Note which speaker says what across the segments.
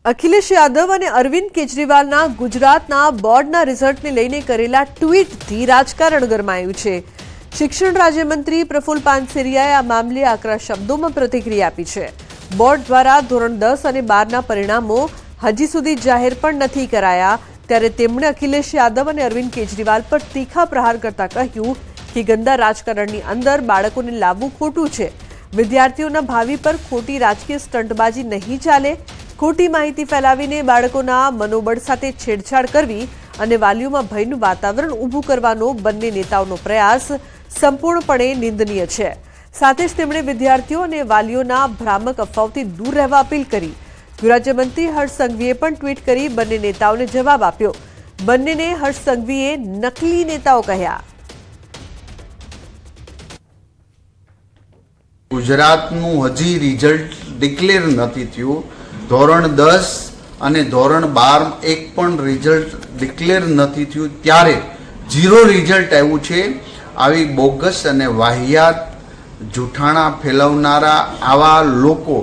Speaker 1: અખિલેશ યાદવ અને અરવિંદ કેજરીવાલના ગુજરાતના બોર્ડના રિઝલ્ટને લઈને કરેલા ટ્વીટથી રાજકારણ ગરમાયું છે। શિક્ષણ રાજ્યમંત્રી પ્રફુલ્લ પાનસેરિયાએ આ મામલે આકરા શબ્દોમાં પ્રતિક્રિયા આપી છે। બોર્ડ દ્વારા ધોરણ 10 અને 12ના પરિણામો હજી સુધી જાહેર પણ નથી કરાયા, ત્યારે તેમણે અખિલેશ યાદવ અને અરવિંદ કેજરીવાલ પર તીખા પ્રહાર કરતા કહ્યું કે ગંદા રાજકારણની અંદર બાળકોને લાવવું ખોટું છે। વિદ્યાર્થીઓના ભાવિ પર ખોટી રાજકીય સ્ટંટબાજી નહીં ચાલે। ખોટી માહિતી ફેલાવીને બાળકોના મનોબળ સાથે છેડછાડ કરવી અને વાલીઓમાં ભયનું વાતાવરણ ઊભું કરવાનો બંને નેતાઓનો પ્રયાસ સંપૂર્ણપણે નિંદનીય છે। સાથે જ તેમણે વિદ્યાર્થીઓ અને વાલીઓના ભ્રામક અફવાઓથી દૂર રહેવા અપીલ કરી। ગૃહરાજ્યમંત્રી હર્ષ સંઘવીએ પણ ટ્વીટ કરી બંને નેતાઓને જવાબ આપ્યો। બંનેને હર્ષ સંઘવીએ નકલી નેતાઓ કહ્યા।
Speaker 2: ગુજરાતનું હજી રિઝલ્ટ ડિક્લેર નથી થયું। ધોરણ 10 અને ધોરણ 12 એક પણ રિઝલ્ટ ડિક્લેર નથી થયું ત્યારે ઝીરો રિઝલ્ટ આવ્યું છે। આવી બોગસ અને વાહિયાત જૂઠાણા ફેલાવનારા આવા લોકો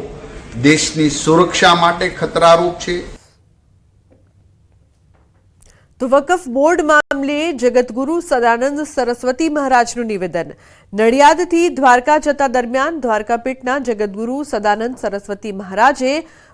Speaker 2: દેશની સુરક્ષા માટે ખતરારૂપ છે।
Speaker 1: તો વકફ બોર્ડ મામલે જગતગુરુ સદાનંદ સરસ્વતી મહારાજનું નિવેદન। નડિયાદથી દ્વારકા જતા દરમિયાન દ્વારકાપીઠના જગતગુરુ સદાનંદ સરસ્વતી મહારાજે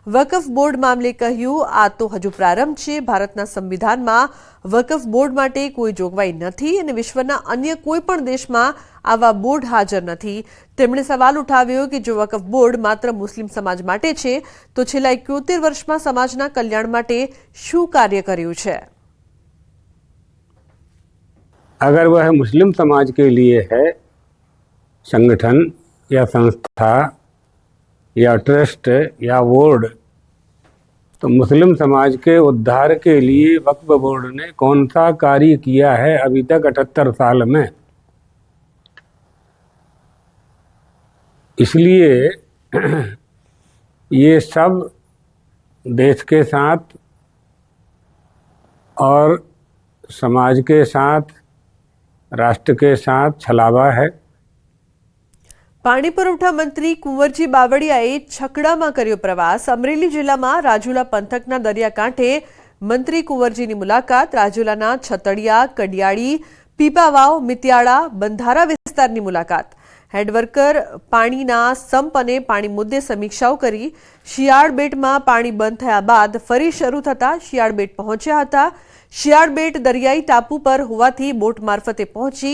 Speaker 1: વકફ બોર્ડ મામલે કહ્યું, આ તો હજુ પ્રારંભ છે। ભારતના સંવિધાનમાં વકફ બોર્ડ માટે કોઈ જોગવાઈ નથી અને વિશ્વના અન્ય કોઈ પણ દેશમાં આવા બોર્ડ હાજર નથી। તેમણે સવાલ ઉઠાવ્યો કે જો વકફ બોર્ડ માત્ર મુસ્લિમ સમાજ માટે છે તો છેલ્લા 71 વર્ષમાં સમાજના કલ્યાણ માટે શું કાર્ય કર્યું છે?
Speaker 3: अगर वह मुस्लिम समाज के लिए है संगठन या संस्था या ट्रस्ट या बोर्ड, तो मुस्लिम समाज के उद्धार के लिए वक्फ बोर्ड ने कौन सा कार्य किया है अभी तक 78 साल में? इसलिए ये सब देश के साथ और समाज के साथ राष्ट्र के साथ छलावा है।
Speaker 1: પાણી પુરવઠા મંત્રી કુંવરજી બાવળિયાએ છકડામાં કર્યો પ્રવાસ। અમરેલી જિલ્લામાં રાજુલા પંથકના દરિયાકાંઠે મંત્રી કુંવરજીની મુલાકાત। રાજુલાના છતડિયા, કડિયાળી, પીપાવાવ, મિતિયાળા, બંધારા વિસ્તારની મુલાકાત। હેડવર્કર પાણીના સંપ અને પાણી મુદ્દે સમીક્ષાઓ કરી। શિયાળ બેટમાં પાણી બંધ થયા બાદ ફરી શરૂ થતા શિયાળ બેટ પહોંચ્યા હતા। શિયાળ બેટ દરિયાઈ ટાપુ પર હોવાથી બોટ મારફતે પહોંચી